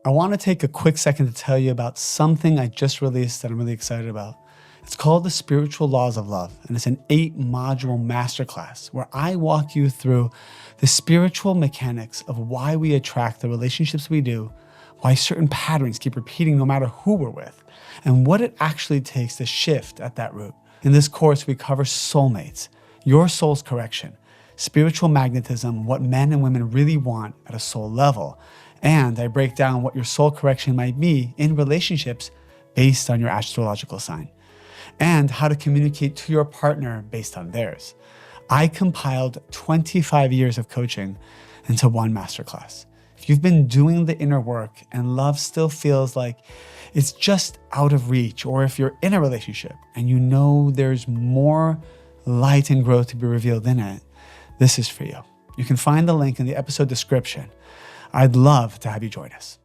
I want to take a quick second to tell you about something I just released that I'm really excited about. It's called the Spiritual Laws of Love, and it's an 8-module masterclass where I walk you through the spiritual mechanics of why we attract the relationships we do, why certain patterns keep repeating no matter who we're with, and what it actually takes to shift at that root. In this course, we cover soulmates, your soul's correction, spiritual magnetism, what men and women really want at a soul level, and I break down what your soul correction might be in relationships based on your astrological sign, and how to communicate to your partner based on theirs. I compiled 25 years of coaching into one masterclass. If you've been doing the inner work and love still feels like it's just out of reach, or if you're in a relationship and you know there's more light and growth to be revealed in it, this is for you. You can find the link in the episode description. I'd love to have you join us.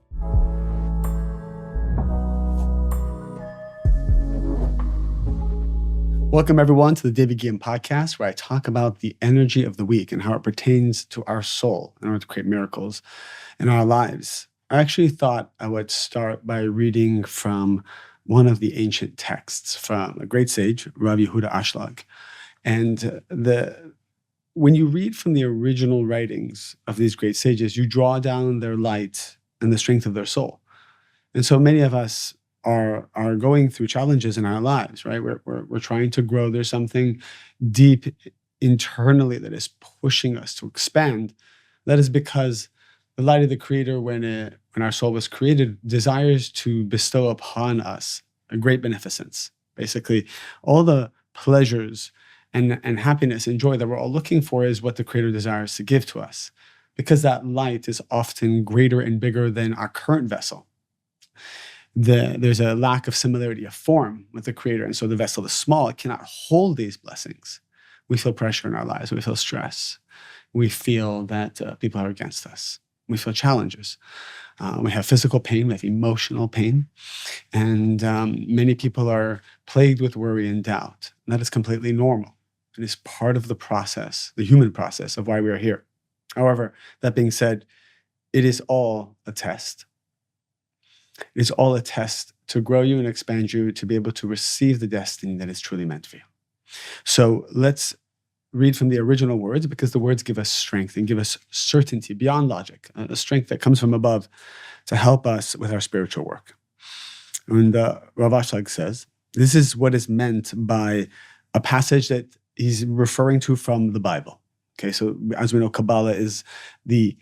Welcome everyone to the David Gihyam podcast, where I talk about the energy of the week and how it pertains to our soul in order to create miracles in our lives. I actually thought I would start by reading from one of the ancient texts from a great sage, Rav Yehuda Ashlag. And when you read from the original writings of these great sages, you draw down their light and the strength of their soul. And so many of us are going through challenges in our lives, right? We're trying to grow. There's something deep internally that is pushing us to expand. That is because the light of the Creator, when our soul was created, desires to bestow upon us a great beneficence. Basically, all the pleasures and happiness and joy that we're all looking for is what the Creator desires to give to us, because that light is often greater and bigger than our current vessel. There's a lack of similarity of form with the Creator, and so the vessel is small. It cannot hold these blessings. We feel pressure in our lives. We feel stress. We feel that people are against us. We feel challenges. We have physical pain. We have emotional pain. And many people are plagued with worry and doubt. And that is completely normal. It is part of the process, the human process of why we are here. However, that being said, it is all a test. It is all a test to grow you and expand you to be able to receive the destiny that is truly meant for you. So let's read from the original words, because the words give us strength and give us certainty beyond logic, a strength that comes from above to help us with our spiritual work. And Rav Ashlag says, this is what is meant by a passage that he's referring to from the Bible. Okay, so as we know, Kabbalah is the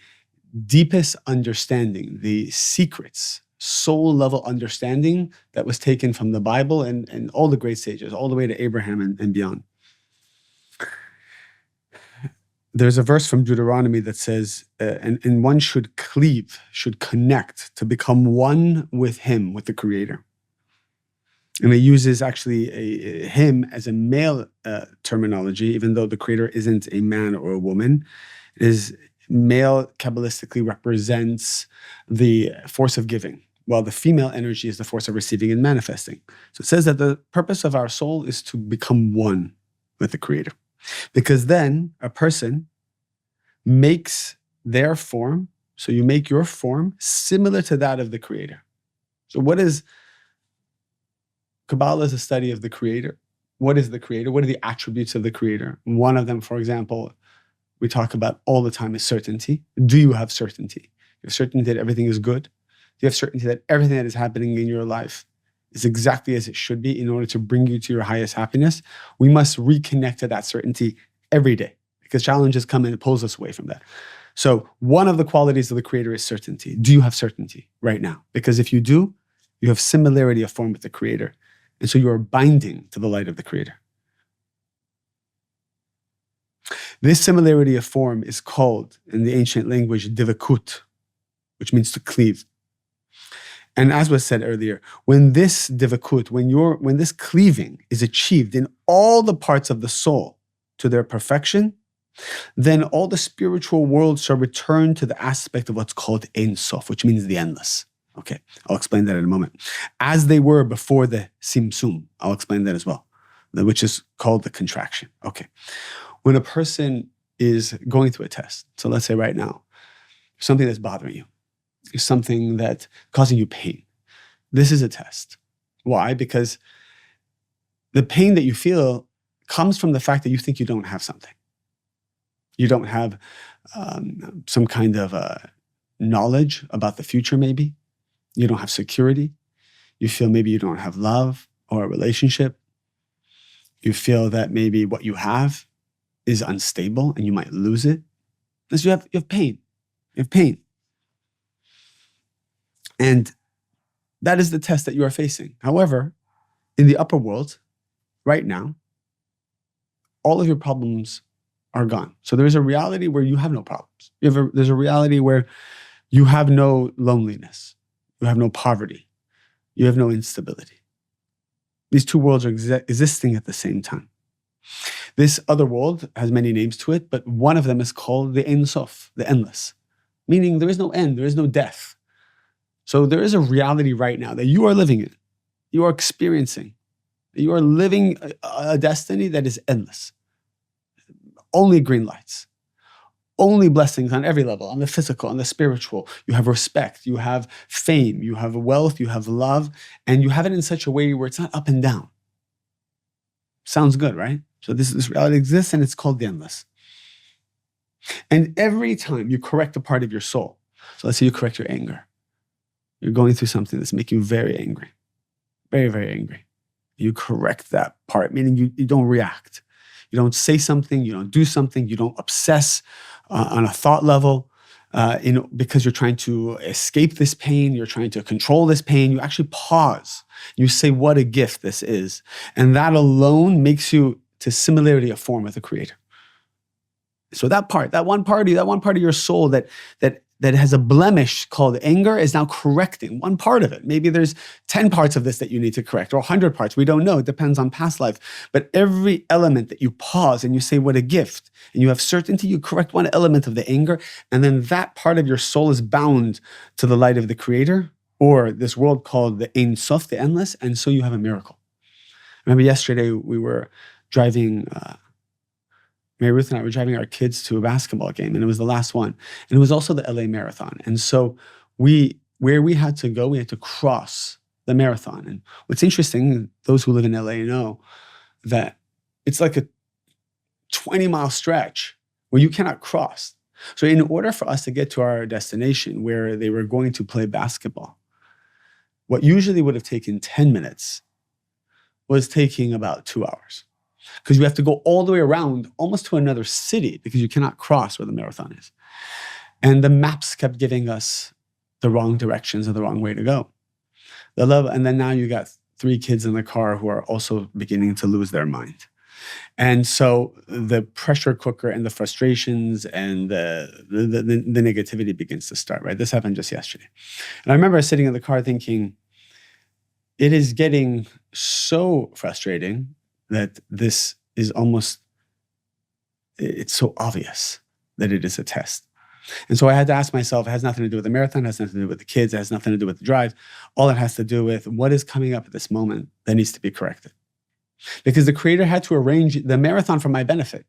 deepest understanding, the secrets, soul-level understanding that was taken from the Bible and all the great sages, all the way to Abraham and beyond. There's a verse from Deuteronomy that says, and one should cleave, should connect to become one with him, with the Creator. And it uses actually a him as a male terminology, even though the Creator isn't a man or a woman. It is male Kabbalistically represents the force of giving, while the female energy is the force of receiving and manifesting. So it says that the purpose of our soul is to become one with the Creator. Because then a person makes their form, so you make your form similar to that of the Creator. So what is Kabbalah? Is a study of the Creator. What is the Creator? What are the attributes of the Creator? One of them, for example, we talk about all the time is certainty. Do you have certainty? You have certainty that everything is good? Do you have certainty that everything that is happening in your life is exactly as it should be in order to bring you to your highest happiness? We must reconnect to that certainty every day, because challenges come and it pulls us away from that. So one of the qualities of the Creator is certainty. Do you have certainty right now? Because if you do, you have similarity of form with the Creator. And so you are binding to the light of the Creator. This similarity of form is called, in the ancient language, divakut, which means to cleave. And as was said earlier, when this divakut, when this cleaving is achieved in all the parts of the soul to their perfection, then all the spiritual world shall return to the aspect of what's called Ein Sof, which means the endless. Okay, I'll explain that in a moment. As they were before the Simsum, I'll explain that as well, which is called the contraction. Okay, when a person is going through a test, so let's say right now, something that's bothering you, is something that's causing you pain. This is a test. Why? Because the pain that you feel comes from the fact that you think you don't have something. You don't have some kind of knowledge about the future, maybe. You don't have security. You feel maybe you don't have love or a relationship. You feel that maybe what you have is unstable and you might lose it. Because you have pain. You have pain. And that is the test that you are facing. However, in the upper world, right now, all of your problems are gone. So there is a reality where you have no problems. There's a reality where you have no loneliness. You have no poverty. You have no instability. These two worlds are existing at the same time. This other world has many names to it, but one of them is called the Ein Sof, the endless, meaning there is no end, there is no death. So there is a reality right now that you are living in, you are experiencing, you are living a destiny that is endless. Only green lights, only blessings on every level, on the physical, on the spiritual. You have respect, you have fame, you have wealth, you have love, and you have it in such a way where it's not up and down. Sounds good, right? So this reality exists and it's called the endless. And every time you correct a part of your soul, so let's say you correct your anger, you're going through something that's making you very angry, very, very angry. You correct that part, meaning you don't react. You don't say something, you don't do something, you don't obsess on a thought level because you're trying to escape this pain, you're trying to control this pain. You actually pause. You say, what a gift this is. And that alone makes you to similarity of form with the Creator. So that one part of your soul that has a blemish called anger is now correcting one part of it. Maybe there's 10 parts of this that you need to correct, or 100 parts. We don't know. It depends on past life. But every element that you pause and you say, what a gift, and you have certainty, you correct one element of the anger, and then that part of your soul is bound to the light of the Creator, or this world called the Ein Sof, the endless, and so you have a miracle. Remember yesterday we were driving, Mary Ruth and I were driving our kids to a basketball game, and it was the last one. And it was also the LA Marathon. And so where we had to go, we had to cross the marathon. And what's interesting, those who live in LA know that it's like a 20-mile stretch where you cannot cross. So in order for us to get to our destination where they were going to play basketball, what usually would have taken 10 minutes was taking about 2 hours. Because you have to go all the way around almost to another city because you cannot cross where the marathon is. And the maps kept giving us the wrong directions or the wrong way to go. And then now you got 3 kids in the car who are also beginning to lose their mind. And so the pressure cooker and the frustrations and the negativity begins to start, right? This happened just yesterday. And I remember sitting in the car thinking, it is getting so frustrating that this is it's so obvious that it is a test. And so I had to ask myself, it has nothing to do with the marathon, it has nothing to do with the kids, it has nothing to do with the drive. All it has to do with what is coming up at this moment that needs to be corrected. Because the Creator had to arrange the marathon for my benefit.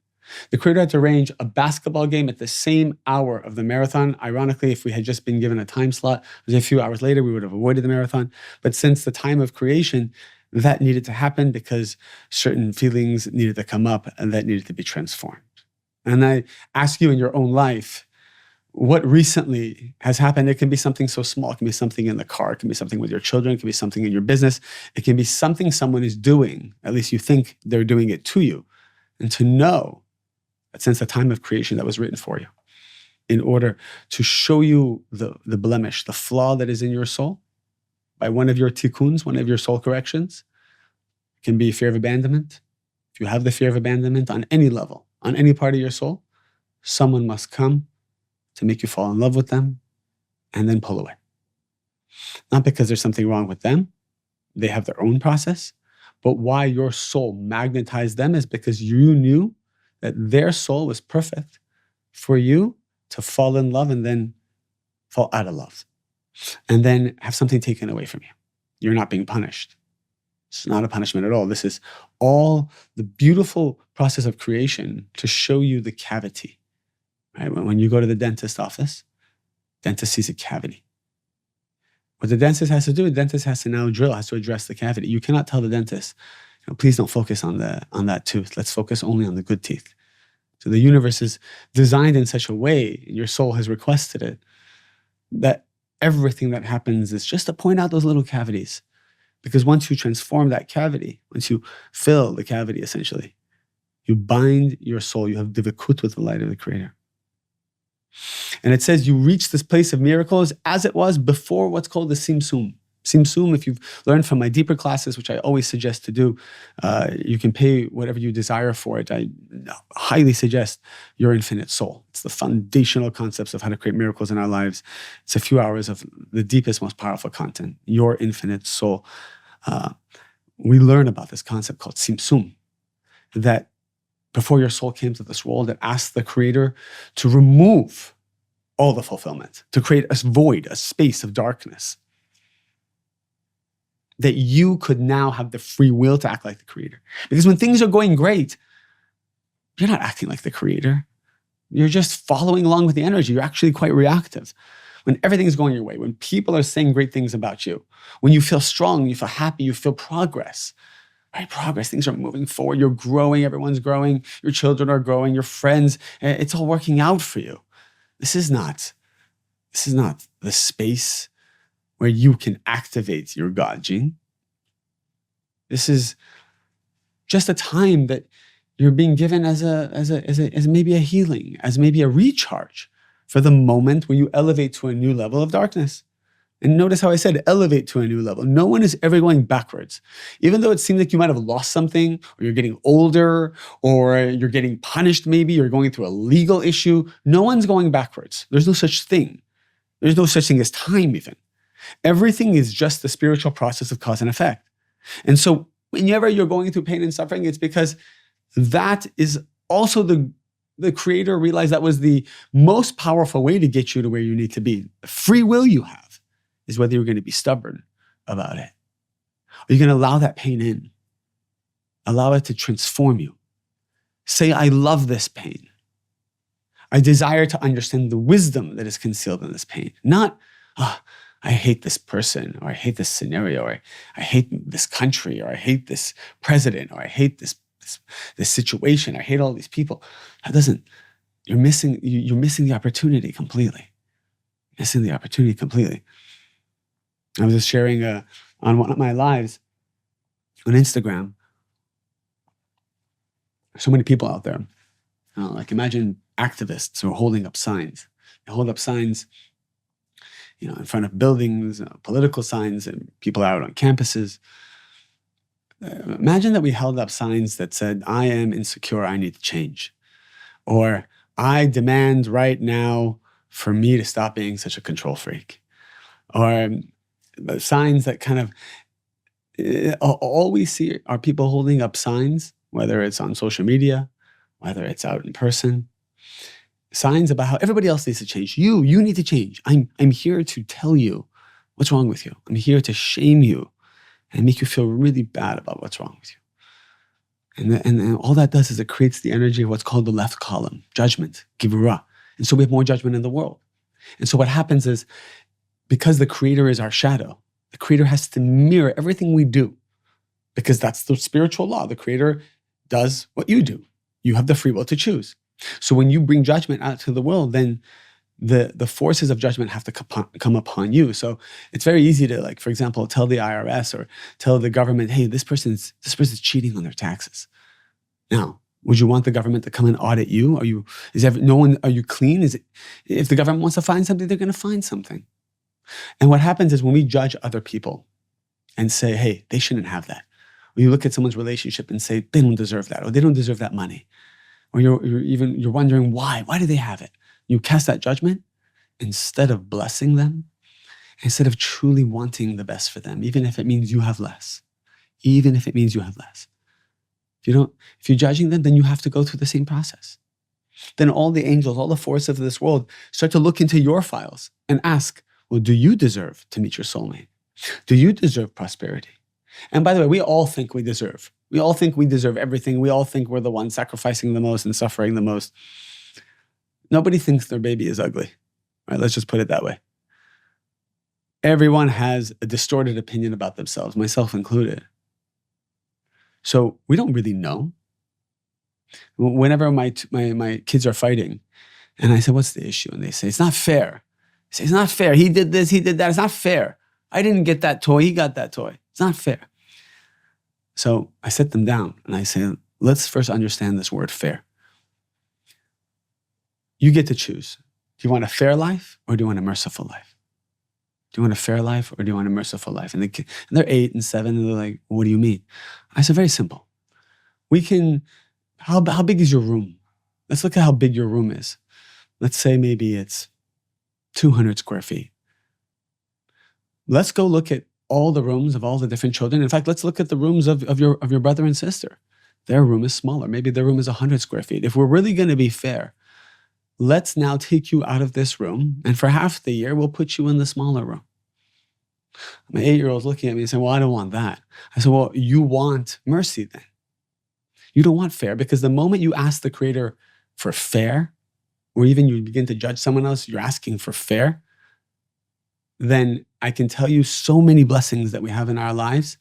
The Creator had to arrange a basketball game at the same hour of the marathon. Ironically, if we had just been given a time slot, it was a few hours later, we would have avoided the marathon. But since the time of creation, that needed to happen because certain feelings needed to come up and that needed to be transformed. And I ask you in your own life, what recently has happened? It can be something so small. It can be something in the car. It can be something with your children. It can be something in your business. It can be something someone is doing. At least you think they're doing it to you. And to know that since the time of creation that was written for you, in order to show you the blemish, the flaw that is in your soul, by one of your tikkuns, one of your soul corrections, it can be fear of abandonment. If you have the fear of abandonment on any level, on any part of your soul, someone must come to make you fall in love with them and then pull away. Not because there's something wrong with them. They have their own process. But why your soul magnetized them is because you knew that their soul was perfect for you to fall in love and then fall out of love. And then have something taken away from you. You're not being punished. It's not a punishment at all. This is all the beautiful process of creation to show you the cavity. Right? When you go to the dentist office, dentist sees a cavity. What the dentist has to do, the dentist has to now drill, has to address the cavity. You cannot tell the dentist, please don't focus on that tooth. Let's focus only on the good teeth. So the universe is designed in such a way, and your soul has requested it, that everything that happens is just to point out those little cavities. Because once you transform that cavity, once you fill the cavity essentially, you bind your soul, you have divikut with the light of the Creator. And it says you reach this place of miracles as it was before what's called the Simsum. Simsum, if you've learned from my deeper classes, which I always suggest to do, you can pay whatever you desire for it. I highly suggest your infinite soul. It's the foundational concepts of how to create miracles in our lives. It's a few hours of the deepest, most powerful content, your infinite soul. We learn about this concept called Simsum, that before your soul came to this world, it asked the Creator to remove all the fulfillment, to create a void, a space of darkness, that you could now have the free will to act like the Creator. Because when things are going great, you're not acting like the Creator. You're just following along with the energy. You're actually quite reactive. When everything's going your way, when people are saying great things about you, when you feel strong, you feel happy, you feel progress, right? Progress, things are moving forward. You're growing, everyone's growing, your children are growing, your friends, it's all working out for you. This is not the space where you can activate your God gene. This is just a time that you're being given as maybe a healing, as maybe a recharge for the moment where you elevate to a new level of darkness. And notice how I said elevate to a new level. No one is ever going backwards. Even though it seems like you might have lost something, or you're getting older, or you're getting punished maybe, you're going through a legal issue, no one's going backwards. There's no such thing. There's no such thing as time even. Everything is just the spiritual process of cause and effect. And so whenever you're going through pain and suffering, it's because that is also the Creator realized that was the most powerful way to get you to where you need to be. The free will you have is whether you're going to be stubborn about it. Or you're going to allow that pain in. Allow it to transform you. Say, I love this pain. I desire to understand the wisdom that is concealed in this pain. Not, I hate this person, or I hate this scenario, or I hate this country, or I hate this president, or I hate this situation, I hate all these people. That doesn't, you're missing the opportunity completely. Missing the opportunity completely. I was just sharing on one of my lives on Instagram. So many people out there. Like imagine activists who are holding up signs. They hold up signs, in front of buildings, political signs, and people out on campuses. Imagine that we held up signs that said, I am insecure, I need to change. Or I demand right now for me to stop being such a control freak. Or signs that kind of, all we see are people holding up signs, whether it's on social media, whether it's out in person, signs about how everybody else needs to change. You need to change. I'm here to tell you what's wrong with you. I'm here to shame you and make you feel really bad about what's wrong with you. And all that does is it creates the energy of what's called the left column, judgment, givura. And so we have more judgment in the world. And so what happens is, because the Creator is our shadow, the Creator has to mirror everything we do, because that's the spiritual law. The Creator does what you do. You have the free will to choose. So when you bring judgment out to the world, then the forces of judgment have to come upon you. So it's very easy to, like, for example, tell the IRS or tell the government, hey, this person's cheating on their taxes. Now, would you want the government to come and audit you? Are you clean? If the government wants to find something, they're going to find something. And what happens is when we judge other people and say, hey, they shouldn't have that. Or you look at someone's relationship and say, they don't deserve that, or they don't deserve that money. Or you're wondering why do they have it? You cast that judgment instead of blessing them, instead of truly wanting the best for them, even if it means you have less. Even if it means you have less. If you're judging them, then you have to go through the same process. Then all the angels, all the forces of this world start to look into your files and ask, well, do you deserve to meet your soulmate? Do you deserve prosperity? And by the way, we all think we deserve. We all think we deserve everything. We all think we're the ones sacrificing the most and suffering the most. Nobody thinks their baby is ugly. Right? Let's just put it that way. Everyone has a distorted opinion about themselves, myself included. So we don't really know. Whenever my kids are fighting, and I say, "What's the issue?" And they say, "It's not fair." I say, "It's not fair. He did this, he did that. It's not fair. I didn't get that toy. He got that toy. It's not fair." So I sit them down and I say, let's first understand this word fair. You get to choose. Do you want a fair life or do you want a merciful life? Do you want a fair life or do you want a merciful life? And they're 8 and 7 and they're like, "What do you mean?" I said, very simple. We can, how big is your room? Let's look at how big your room is. Let's say maybe it's 200 square feet. Let's go look at all the rooms of all the different children. In fact, let's look at the rooms of your brother and sister. Their room is smaller. Maybe their room is 100 square feet. If we're really going to be fair, let's now take you out of this room, and for half the year, we'll put you in the smaller room. My 8-year-old's looking at me and saying, "Well, I don't want that." I said, "Well, you want mercy then. You don't want fair, because the moment you ask the Creator for fair, or even you begin to judge someone else, you're asking for fair, then I can tell you so many blessings that we have in our lives,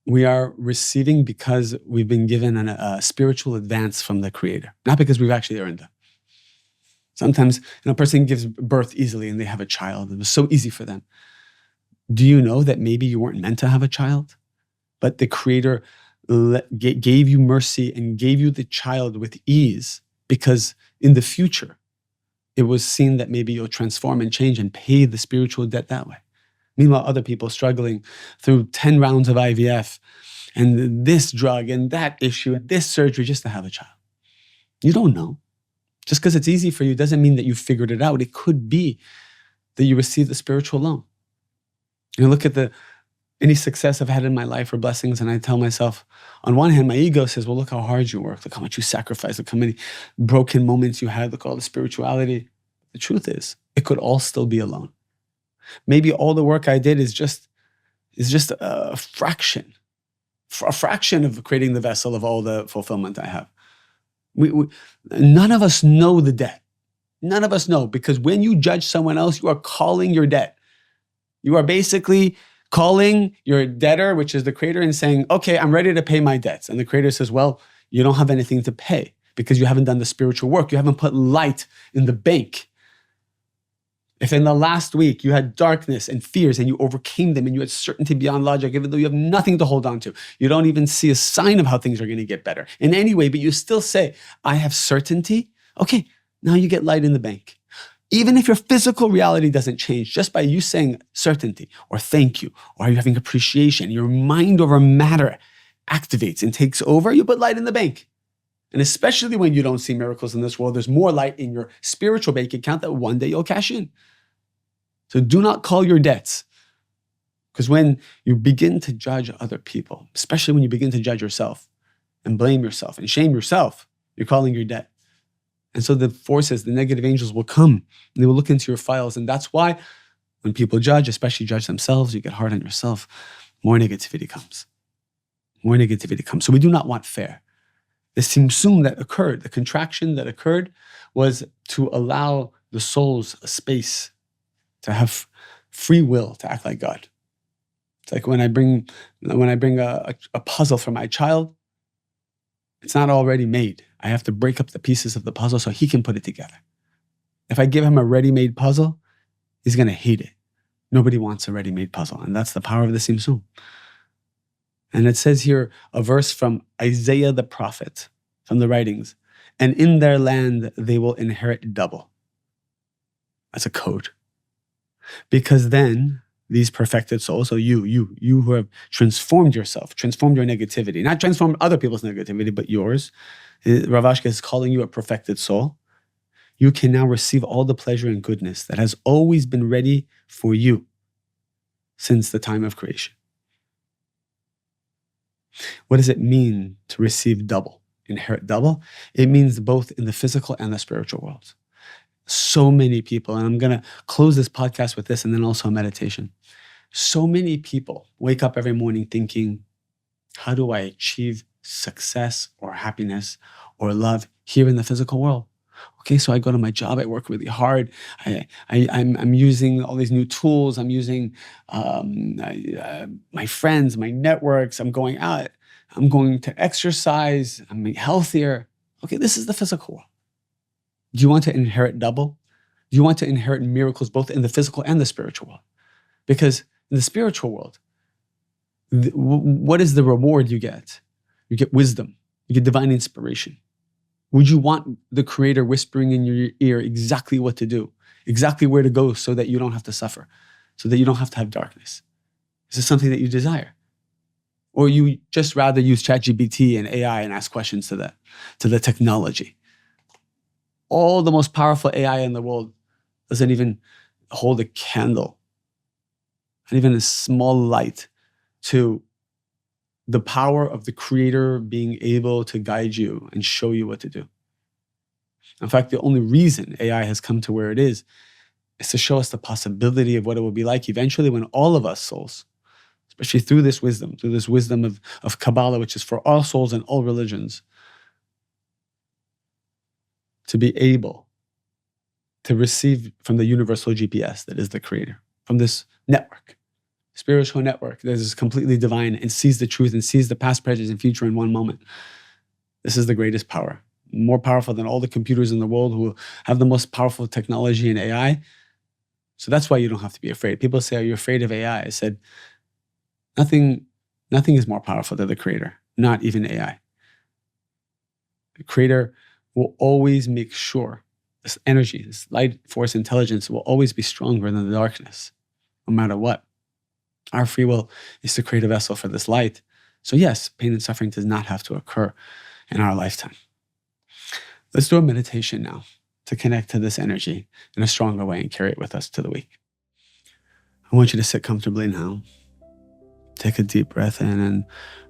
we are receiving because we've been given a spiritual advance from the Creator, not because we've actually earned them." Sometimes a person gives birth easily and they have a child. It was so easy for them. Do you know that maybe you weren't meant to have a child, but the Creator gave you mercy and gave you the child with ease because in the future, it was seen that maybe you'll transform and change and pay the spiritual debt that way. Meanwhile, other people struggling through 10 rounds of IVF and this drug and that issue and this surgery just to have a child. You don't know. Just because it's easy for you doesn't mean that you figured it out. It could be that you received the spiritual loan. You look at any success I've had in my life or blessings, and I tell myself, on one hand, my ego says, "Well, look how hard you work. Look how much you sacrifice. Look how many broken moments you had. Look at all the spirituality." The truth is, it could all still be a loan. Maybe all the work I did is just a fraction of creating the vessel of all the fulfillment I have. None of us know the debt. None of us know, because when you judge someone else, you are calling your debt. You are basically calling your debtor, which is the Creator, and saying, "Okay, I'm ready to pay my debts." And the Creator says, "Well, you don't have anything to pay because you haven't done the spiritual work. You haven't put light in the bank. If in the last week you had darkness and fears and you overcame them and you had certainty beyond logic, even though you have nothing to hold on to, you don't even see a sign of how things are going to get better in any way, but you still say, 'I have certainty.' Okay, now you get light in the bank. Even if your physical reality doesn't change, just by you saying certainty or thank you, or you're having appreciation, your mind over matter activates and takes over, you put light in the bank. And especially when you don't see miracles in this world, there's more light in your spiritual bank account that one day you'll cash in. So do not call your debts. Because when you begin to judge other people, especially when you begin to judge yourself and blame yourself and shame yourself, you're calling your debt. And so the forces, the negative angels will come and they will look into your files. And that's why when people judge, especially judge themselves, you get hard on yourself, more negativity comes. More negativity comes. So we do not want fair. The simsum that occurred, the contraction that occurred, was to allow the souls a space to have free will to act like God. It's like when I bring a puzzle for my child, it's not already made. I have to break up the pieces of the puzzle so he can put it together. If I give him a ready-made puzzle, he's going to hate it. Nobody wants a ready-made puzzle, and that's the power of the simsum. And it says here a verse from Isaiah the prophet, from the writings, "And in their land they will inherit double." That's a code. Because then these perfected souls, so you who have transformed yourself, transformed your negativity, not transformed other people's negativity, but yours. Rav Ashke is calling you a perfected soul. You can now receive all the pleasure and goodness that has always been ready for you since the time of creation. What does it mean to receive double, inherit double? It means both in the physical and the spiritual worlds. So many people, and I'm going to close this podcast with this and then also a meditation. So many people wake up every morning thinking, how do I achieve success or happiness or love here in the physical world? Okay, so I go to my job, I work really hard. I'm using all these new tools. I'm using my friends, my networks. I'm going out. I'm going to exercise. I'm healthier. Okay, this is the physical world. Do you want to inherit double? Do you want to inherit miracles both in the physical and the spiritual world? Because in the spiritual world, what is the reward you get? You get wisdom. You get divine inspiration. Would you want the Creator whispering in your ear exactly what to do, exactly where to go so that you don't have to suffer, so that you don't have to have darkness? Is this something that you desire? Or you just rather use ChatGPT and AI and ask questions to the technology? All the most powerful AI in the world doesn't even hold a candle, not even a small light, to the power of the Creator being able to guide you and show you what to do. In fact, the only reason AI has come to where it is to show us the possibility of what it will be like eventually when all of us souls, especially through this wisdom of Kabbalah, which is for all souls and all religions, to be able to receive from the universal GPS that is the Creator, from this network, spiritual network that is completely divine and sees the truth and sees the past, present, and future in one moment. This is the greatest power, more powerful than all the computers in the world who have the most powerful technology and AI. So that's why you don't have to be afraid. People say, are you afraid of AI? I said, nothing is more powerful than the Creator, not even AI. The Creator will always make sure this energy, this light force intelligence will always be stronger than the darkness, no matter what. Our free will is to create a vessel for this light. So yes, pain and suffering does not have to occur in our lifetime. Let's do a meditation now to connect to this energy in a stronger way and carry it with us to the week. I want you to sit comfortably now. Take a deep breath in and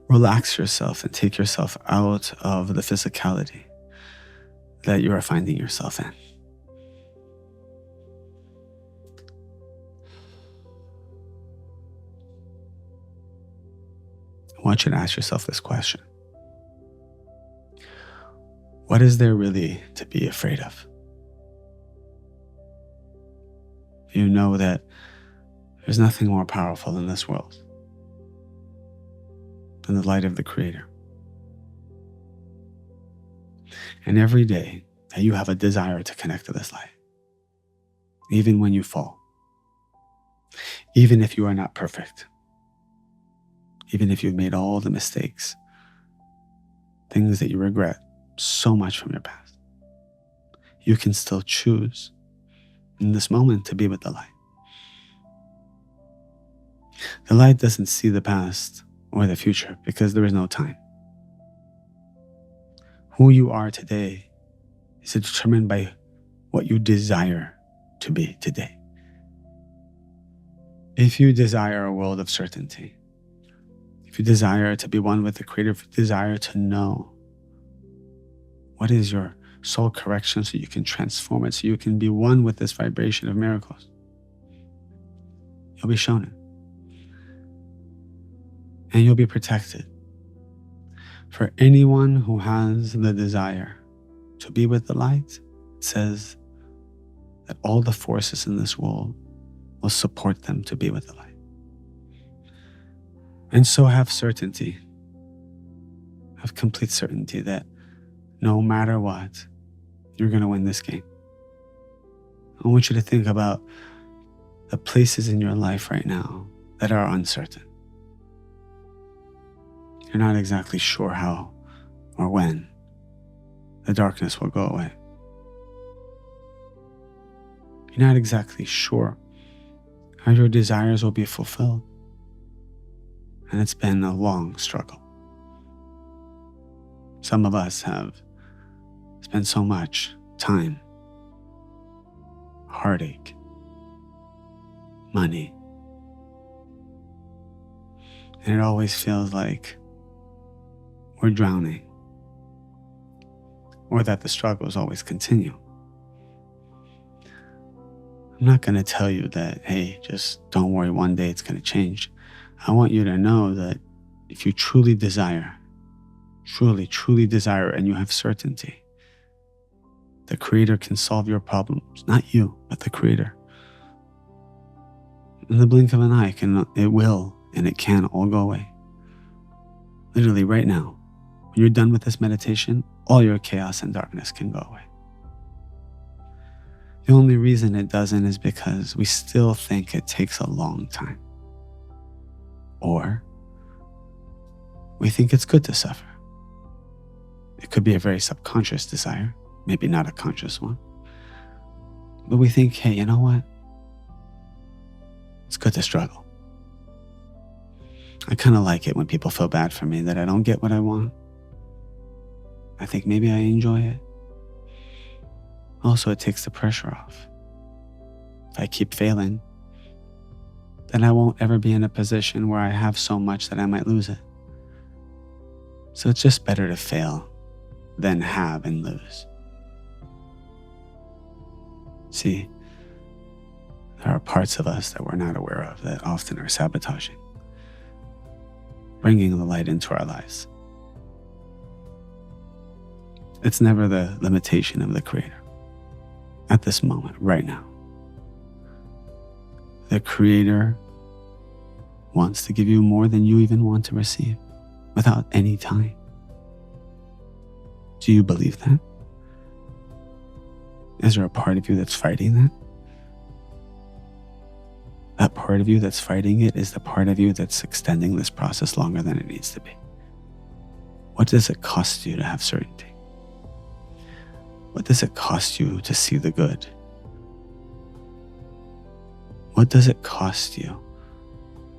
relax yourself and take yourself out of the physicality that you are finding yourself in. I want you to ask yourself this question. What is there really to be afraid of? You know that there's nothing more powerful in this world than the light of the Creator. And every day that you have a desire to connect to this light, even when you fall, even if you are not perfect, even if you've made all the mistakes, things that you regret so much from your past, you can still choose in this moment to be with the light. The light doesn't see the past or the future because there is no time. Who you are today is determined by what you desire to be today. If you desire a world of certainty, if you desire to be one with the Creator, if you desire to know what is your soul correction so you can transform it, so you can be one with this vibration of miracles, you'll be shown it. And you'll be protected. For anyone who has the desire to be with the light, it says that all the forces in this world will support them to be with the light. And so have certainty, have complete certainty that no matter what, you're going to win this game. I want you to think about the places in your life right now that are uncertain. You're not exactly sure how or when the darkness will go away. You're not exactly sure how your desires will be fulfilled. And it's been a long struggle. Some of us have spent so much time, heartache, money, and it always feels like we're drowning, or that the struggles always continue. I'm not going to tell you that, hey, just don't worry, one day it's going to change. I want you to know that if you truly desire, truly desire, and you have certainty, The Creator can solve your problems, not you, but the Creator. In the blink of an eye, it will and it can all go away. Literally right now, when you're done with this meditation, all your chaos and darkness can go away. The only reason it doesn't is because we still think it takes a long time. Or we think it's good to suffer. It could be a very subconscious desire, maybe not a conscious one. But we think, hey, you know what? It's good to struggle. I kind of like it when people feel bad for me that I don't get what I want. I think maybe I enjoy it. Also, it takes the pressure off. If I keep failing, then I won't ever be in a position where I have so much that I might lose it. So it's just better to fail than have and lose. See, there are parts of us that we're not aware of that often are sabotaging, bringing the light into our lives. It's never the limitation of the Creator. At this moment, right now, the Creator wants to give you more than you even want to receive without any time. Do you believe that? Is there a part of you that's fighting that? That part of you that's fighting it is the part of you that's extending this process longer than it needs to be. What does it cost you to have certainty? What does it cost you to see the good? What does it cost you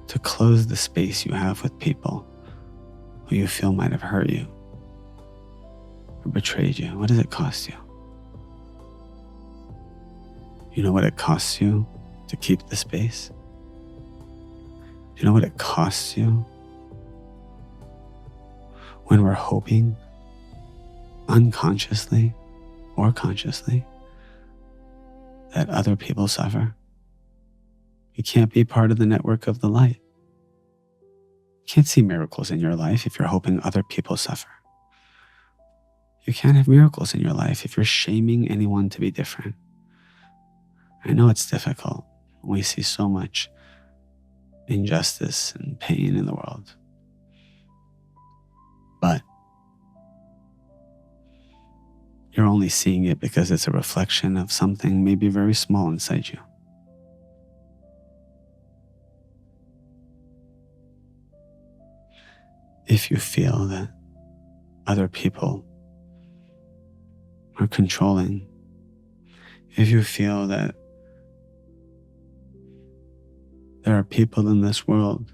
to close the space you have with people who you feel might have hurt you or betrayed you? What does it cost you? You know what it costs you to keep the space? Do you know what it costs you when we're hoping unconsciously or consciously that other people suffer? You can't be part of the network of the light. You can't see miracles in your life if you're hoping other people suffer. You can't have miracles in your life if you're shaming anyone to be different. I know it's difficult. We see so much injustice and pain in the world. But you're only seeing it because it's a reflection of something maybe very small inside you. If you feel that other people are controlling, if you feel that there are people in this world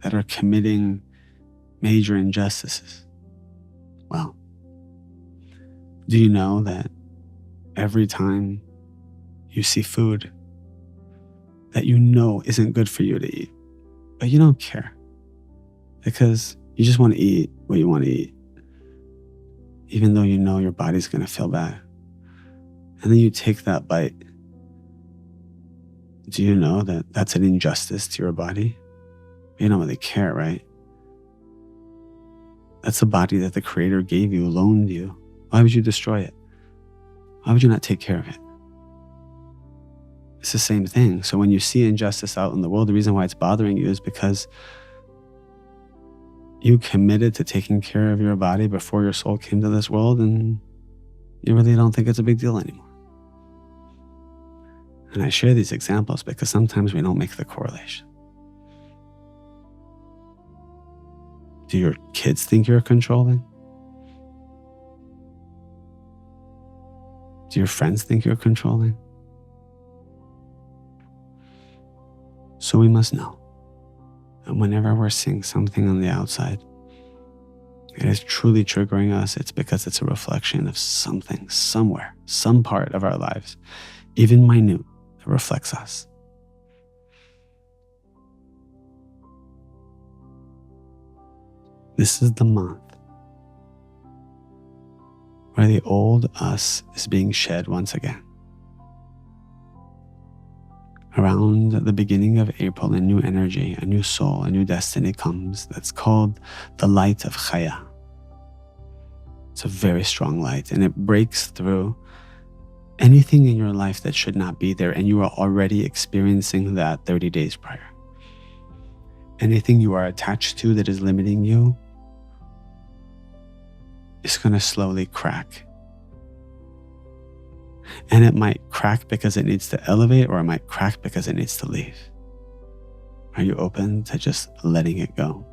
that are committing major injustices, well, do you know that every time you see food that you know isn't good for you to eat, but you don't care because you just want to eat what you want to eat, even though you know your body's going to feel bad, and then you take that bite, do you know that that's an injustice to your body? You don't really care, right? That's the body that the Creator gave you, loaned you. Why would you destroy it? Why would you not take care of it? It's the same thing. So when you see injustice out in the world, the reason why it's bothering you is because you committed to taking care of your body before your soul came to this world, and you really don't think it's a big deal anymore. And I share these examples because sometimes we don't make the correlation. Do your kids think you're controlling? Do your friends think you're controlling? So we must know that whenever we're seeing something on the outside, it is truly triggering us. It's because it's a reflection of something, somewhere, some part of our lives, even minute, that reflects us. This is the month where the old us is being shed once again. Around the beginning of April, a new energy, a new soul, a new destiny comes that's called the light of Chaya. It's a very strong light, and it breaks through anything in your life that should not be there, and you are already experiencing that 30 days prior. Anything you are attached to that is limiting you is going to slowly crack. And it might crack because it needs to elevate, or it might crack because it needs to leave. Are you open to just letting it go?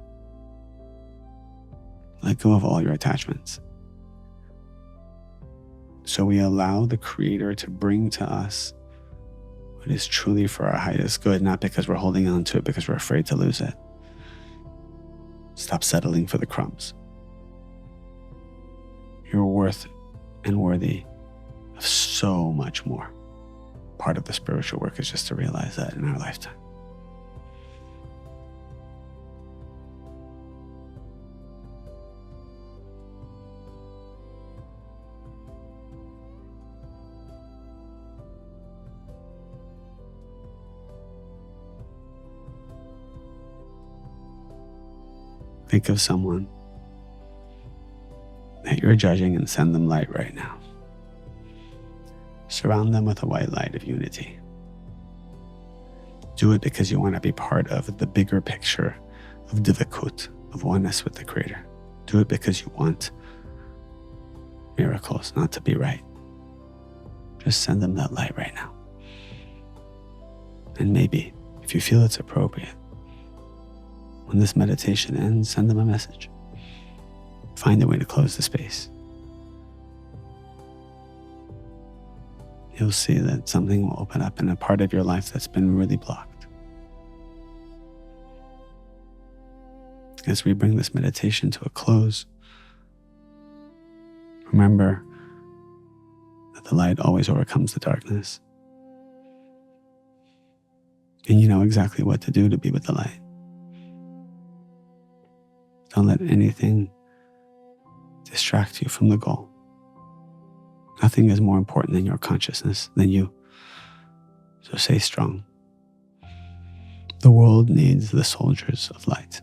Let go of all your attachments. So we allow the Creator to bring to us what is truly for our highest good, not because we're holding on to it because we're afraid to lose it. Stop settling for the crumbs. You're worth and worthy of so much more. Part of the spiritual work is just to realize that in our lifetime. Think of someone that you're judging and send them light right now. Surround them with a white light of unity. Do it because you want to be part of the bigger picture of Divakut, of oneness with the Creator. Do it because you want miracles, not to be right. Just send them that light right now. And maybe, if you feel it's appropriate, when this meditation ends, send them a message. Find a way to close the space. You'll see that something will open up in a part of your life that's been really blocked. As we bring this meditation to a close, remember that the light always overcomes the darkness. And you know exactly what to do to be with the light. Don't let anything distract you from the goal. Nothing is more important than your consciousness, than you. So stay strong. The world needs the soldiers of light.